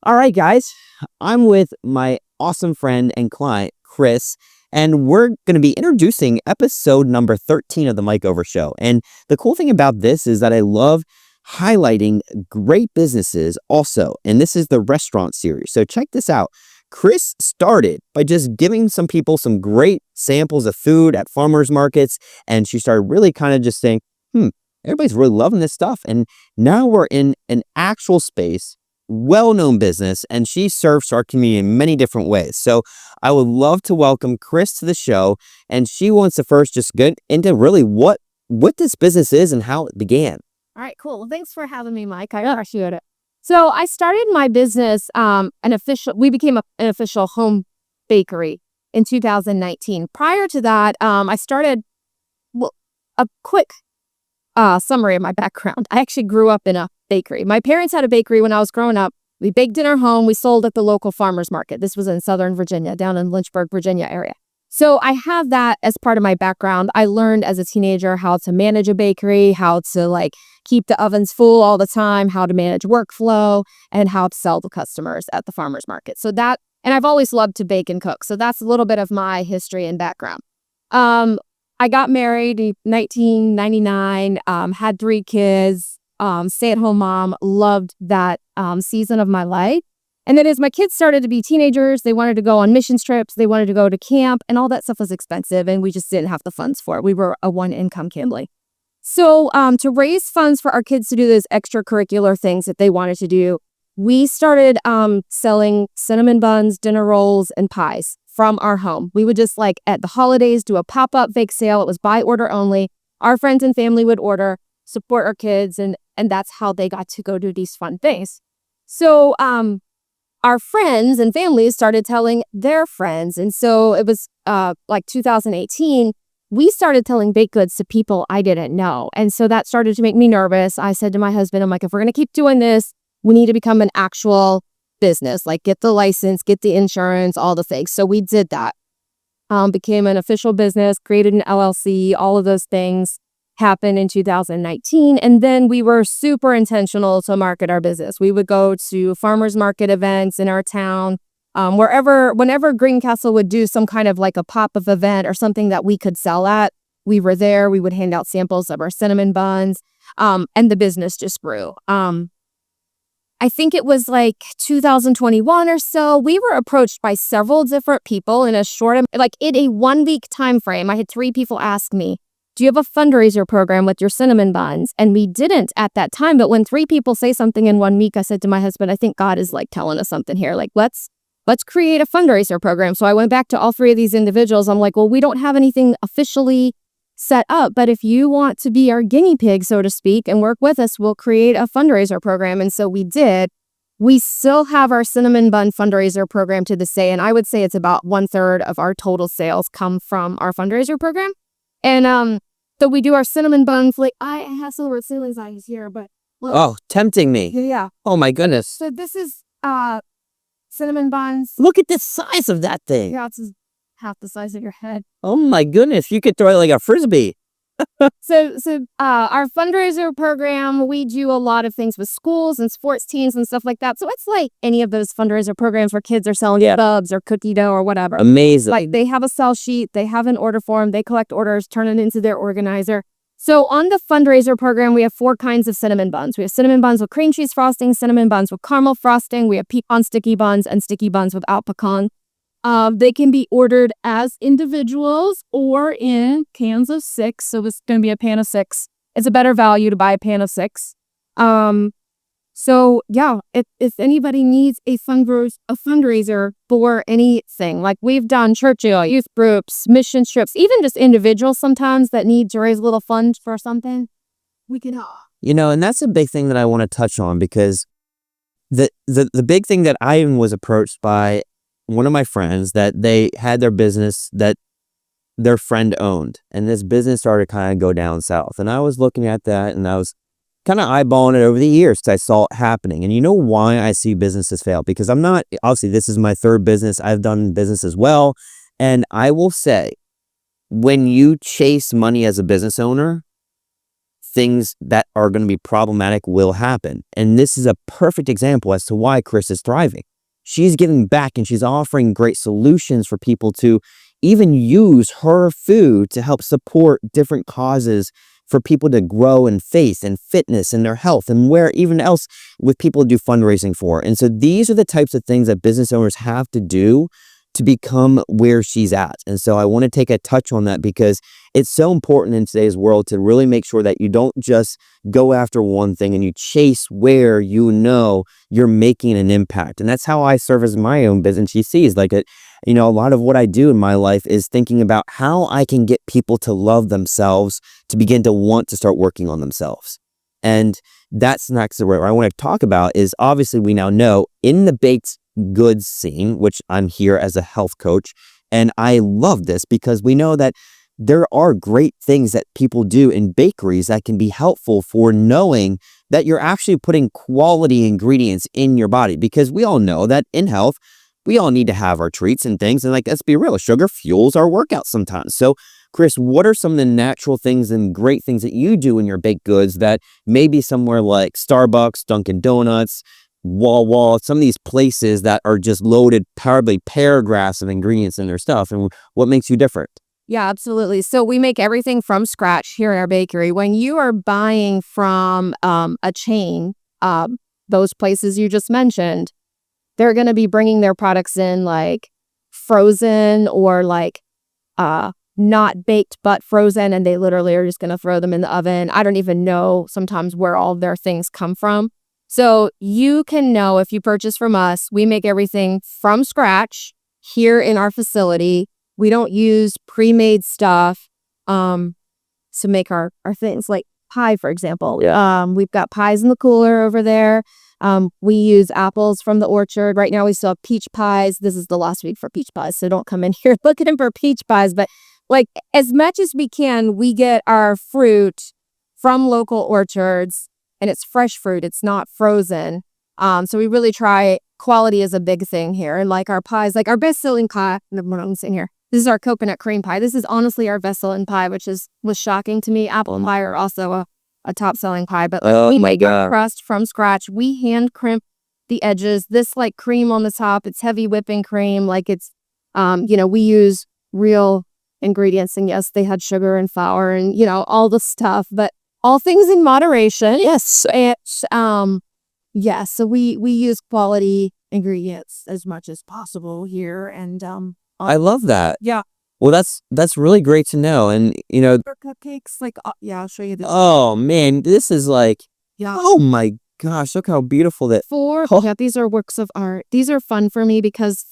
All right, guys, I'm with my awesome friend and client, Chris, and we're going to be introducing episode number 13 of the mjover Show. And the cool thing about this is that I love highlighting great businesses also. And this is the restaurant series. So check this out. Chris started by just giving some people some great samples of food at farmers markets. And she started really kind of just saying, everybody's really loving this stuff. And now we're in an actual space, well-known business, and she serves our community in many different ways. So I would love to welcome Chris to the show, and she wants to first just get into really what this business is and how it began. All right, cool. Well, thanks for having me, Mike. I appreciate it. So I started my business, we became an official home bakery in 2019. Prior to that, I started, a quick summary of my background. I actually grew up in a bakery. My parents had a bakery when I was growing up. We baked in our home. We sold at the local farmers market. This was in Southern Virginia, down in Lynchburg, Virginia area. So I have that as part of my background. I learned as a teenager how to manage a bakery, how to keep the ovens full all the time, how to manage workflow, and how to sell to customers at the farmers market. And I've always loved to bake and cook. So that's a little bit of my history and background. I got married in 1999, had 3 kids, stay-at-home mom, loved that season of my life. And then as my kids started to be teenagers, they wanted to go on mission trips, they wanted to go to camp, and all that stuff was expensive, and we just didn't have the funds for it. We were a one-income family. So to raise funds for our kids to do those extracurricular things that they wanted to do, we started selling cinnamon buns, dinner rolls, and pies from our home. We would just at the holidays do a pop-up bake sale. It was by order only. Our friends and family would order, support our kids, and that's how they got to go do these fun things. So our friends and families started telling their friends. And so it was 2018, we started selling baked goods to people I didn't know. And so that started to make me nervous. I said to my husband, I'm like, if we're going to keep doing this, we need to become an actual business, get the license, get the insurance, all the things. So we did that. Became an official business, created an LLC, all of those things happened in 2019. And then we were super intentional to market our business. We would go to farmers market events in our town, whenever Greencastle would do some kind of a pop-up event or something that we could sell at, we were there. We would hand out samples of our cinnamon buns, and the business just grew. I think it was 2021 or so, we were approached by several different people in a in a 1-week time frame. I had 3 people ask me, do you have a fundraiser program with your cinnamon buns? And we didn't at that time. But when 3 people say something in 1 week, I said to my husband, I think God is telling us something here. Let's create a fundraiser program. So I went back to all 3 of these individuals. I'm like, well, we don't have anything officially set up, but if you want to be our guinea pig, so to speak, and work with us, we'll create a fundraiser program. And so we did. We still have our cinnamon bun fundraiser program to this day. And I would say it's about 1/3 of our total sales come from our fundraiser program. And so we do our cinnamon bun flake. I have some cinnamon eyes here, but look. Oh, tempting me. Yeah. Oh my goodness. So this is cinnamon buns. Look at the size of that thing. Yeah, it's half the size of your head. Oh my goodness. You could throw it like a Frisbee. So our fundraiser program, we do a lot of things with schools and sports teams and stuff like that. So it's like any of those fundraiser programs where kids are selling subs or cookie dough or whatever. Amazing. They have a sell sheet, they have an order form, they collect orders, turn it into their organizer. So on the fundraiser program, we have 4 kinds of cinnamon buns. We have cinnamon buns with cream cheese frosting, cinnamon buns with caramel frosting. We have pecan sticky buns and sticky buns without pecan. They can be ordered as individuals or in cans of 6. So it's going to be a pan of 6. It's a better value to buy a pan of 6. So yeah, if anybody needs a fundraiser for anything, we've done church youth groups, mission trips, even just individuals sometimes that need to raise a little funds for something, we can help. And that's a big thing that I want to touch on, because the big thing that I was approached by one of my friends, that they had their business that their friend owned, and this business started kind of go down south. And I was looking at that, and I was kind of eyeballing it over the years because I saw it happening. And you know why I see businesses fail? Because obviously this is my 3rd business. I've done business as well. And I will say, when you chase money as a business owner, things that are going to be problematic will happen. And this is a perfect example as to why Chris is thriving. She's giving back and she's offering great solutions for people to even use her food to help support different causes for people to grow in faith and fitness and their health and where even else with people to do fundraising for. And so these are the types of things that business owners have to do to become where she's at. And so I want to take a touch on that because it's so important in today's world to really make sure that you don't just go after one thing and you chase where you know you're making an impact. And that's how I serve as my own business. You see, is like a lot of what I do in my life is thinking about how I can get people to love themselves, to begin to want to start working on themselves. And that's next where I want to talk about is obviously we now know in the baked goods scene, which I'm here as a health coach. And I love this because we know that there are great things that people do in bakeries that can be helpful for knowing that you're actually putting quality ingredients in your body. Because we all know that in health, we all need to have our treats and things. And like, let's be real, sugar fuels our workouts sometimes. So Chris, what are some of the natural things and great things that you do in your baked goods that maybe somewhere like Starbucks, Dunkin' Donuts, Wawa, some of these places that are just loaded probably paragraphs of ingredients in their stuff, and what makes you different? Yeah, absolutely. So we make everything from scratch here at our bakery. When you are buying from a chain, those places you just mentioned, they're going to be bringing their products in like frozen or like not baked but frozen, and they literally are just going to throw them in the oven. I don't even know sometimes where all of their things come from. So you can know if you purchase from us, we make everything from scratch here in our facility. We don't use pre-made stuff to make our things like pie, for example. Yeah. We've got pies in the cooler over there. We use apples from the orchard. Right now we still have peach pies. This is the last week for peach pies, so don't come in here looking for peach pies. But like as much as we can, we get our fruit from local orchards. And it's fresh fruit. It's not frozen. So we really try. Quality is a big thing here. And like our pies, like our best-selling pie, I'm sitting here. This is our coconut cream pie. This is honestly our best-selling pie, which was shocking to me. Apple and pie are also a top-selling pie. But we make our crust from scratch. We hand crimp the edges. This like cream on the top, it's heavy whipping cream. Like it's, we use real ingredients. And yes, they had sugar and flour and, all the stuff. But all things in moderation. Yes. And so we use quality ingredients as much as possible here. And I love that. Yeah. Well, that's really great to know. And cupcakes, like I'll show you this. Oh man, this is like, Yeah. oh my gosh, look how beautiful that. These are works of art. These are fun for me because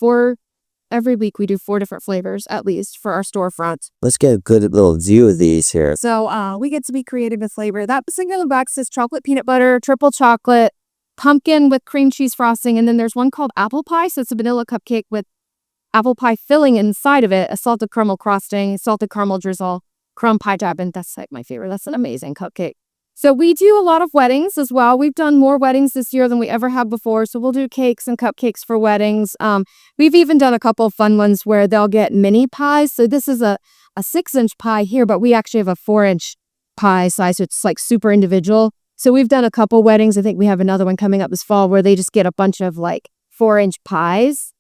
every week we do 4 different flavors at least for our storefront. Let's get a good little view of these here. So we get to be creative with flavor. That single box says chocolate peanut butter, triple chocolate, pumpkin with cream cheese frosting, and then there's one called apple pie. So it's a vanilla cupcake with apple pie filling inside of it, a salted caramel frosting, salted caramel drizzle, crumb pie top, and that's like my favorite. That's an amazing cupcake. So we do a lot of weddings as well. We've done more weddings this year than we ever have before. So we'll do cakes and cupcakes for weddings. We've even done a couple of fun ones where they'll get mini pies. So this is a 6-inch pie here, but we actually have a 4-inch pie size. So it's like super individual. So we've done a couple weddings. I think we have another one coming up this fall where they just get a bunch of like 4-inch pies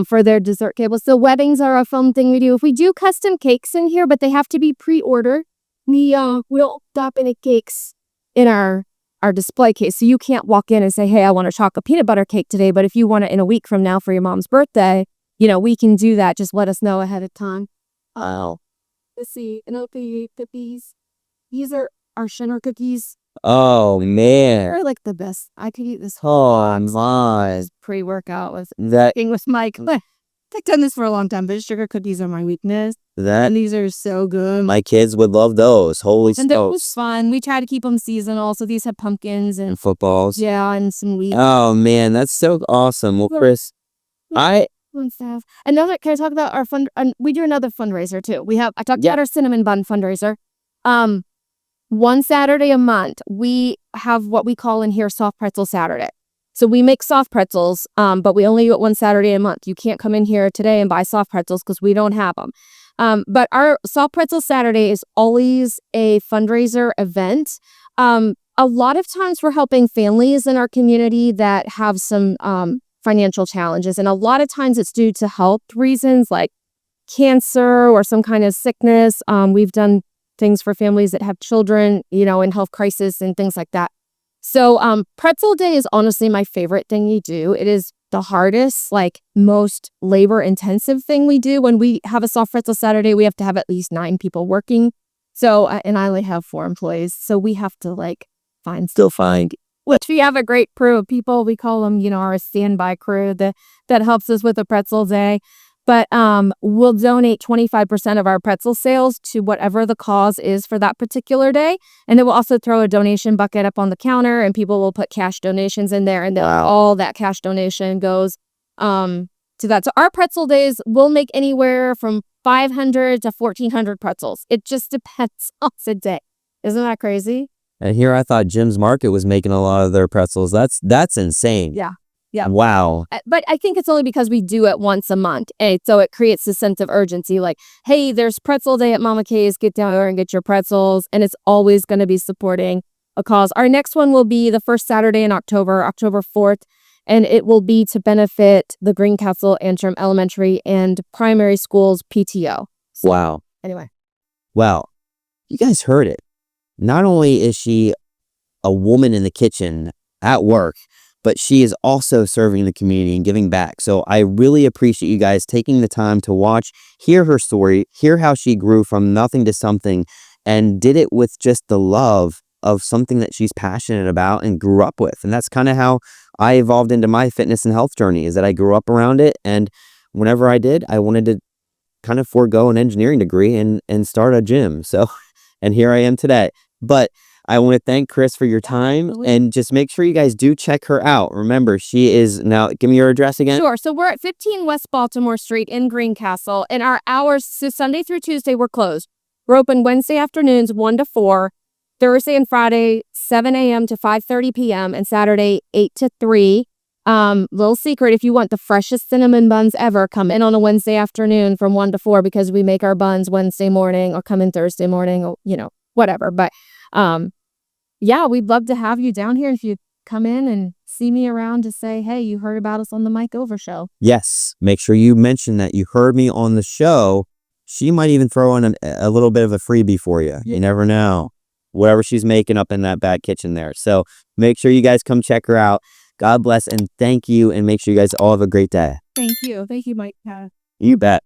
for their dessert tables. So weddings are a fun thing we do. If we do custom cakes in here, but they have to be pre-ordered, we'll stop any cakes in our display case. So you can't walk in and say, hey, I want a chocolate peanut butter cake today. But if you want it in a week from now for your mom's birthday, we can do that. Just let us know ahead of time. Wow. Let's see. And cookies. These are our sugar cookies. Oh man. They're like the best. I could eat this whole my. Pre-workout with Mike. I've done this for a long time, but sugar cookies are my weakness. And these are so good. My kids would love those. Holy smokes. And that was fun. We try to keep them seasonal. So these have pumpkins and footballs. Yeah, and some wheat. Oh man, that's so awesome. Well, Chris, Can I talk about our we do another fundraiser too. I talked about our cinnamon bun fundraiser. One Saturday a month, we have what we call in here soft pretzel Saturday. So we make soft pretzels, but we only do it one Saturday a month. You can't come in here today and buy soft pretzels because we don't have them. But our soft pretzel Saturday is always a fundraiser event. A lot of times we're helping families in our community that have some financial challenges. And a lot of times it's due to health reasons like cancer or some kind of sickness. We've done things for families that have children, in health crisis and things like that. So pretzel day is honestly my favorite thing we do. It is the hardest, most labor intensive thing we do. When we have a soft pretzel Saturday, we have to have at least 9 people working. So, and I only have 4 employees. So we have to find, which we have a great crew of people. We call them, our standby crew that helps us with a pretzel day. But we'll donate 25% of our pretzel sales to whatever the cause is for that particular day. And then we'll also throw a donation bucket up on the counter and people will put cash donations in there. And then all that cash donation goes to that. So our pretzel days will make anywhere from 500 to 1,400 pretzels. It just depends on the day. Isn't that crazy? And here I thought Jim's Market was making a lot of their pretzels. That's insane. Yeah. Yeah. Wow. But I think it's only because we do it once a month. And so it creates a sense of urgency. Like, hey, there's pretzel day at Mama K's. Get down there and get your pretzels. And it's always going to be supporting a cause. Our next one will be the first Saturday in October, October 4th. And it will be to benefit the Greencastle Antrim Elementary and Primary Schools PTO. So, wow. Anyway. Well, you guys heard it. Not only is she a woman in the kitchen at work, but she is also serving the community and giving back. So I really appreciate you guys taking the time to watch, hear her story, hear how she grew from nothing to something, and did it with just the love of something that she's passionate about and grew up with. And that's kind of how I evolved into my fitness and health journey, is that I grew up around it. And whenever I did, I wanted to kind of forego an engineering degree and start a gym. So, and here I am today. But I want to thank Chris for your time. Absolutely. And just make sure you guys do check her out. Remember, she is now, give me your address again. Sure. So we're at 15 West Baltimore Street in Greencastle, and our hours, so Sunday through Tuesday, we're closed. We're open Wednesday afternoons 1 to 4, Thursday and Friday 7 a.m. to 5:30 p.m. and Saturday 8 to 3. Little secret, if you want the freshest cinnamon buns ever, come in on a Wednesday afternoon from 1 to 4 because we make our buns Wednesday morning, or come in Thursday morning, or whatever. But yeah, we'd love to have you down here if you come in and see me around to say, hey, you heard about us on the Mike Over Show. Yes. Make sure you mention that you heard me on the show. She might even throw in a little bit of a freebie for you. You never know. Whatever she's making up in that back kitchen there. So make sure you guys come check her out. God bless and thank you. And make sure you guys all have a great day. Thank you. Thank you, Mike. You bet.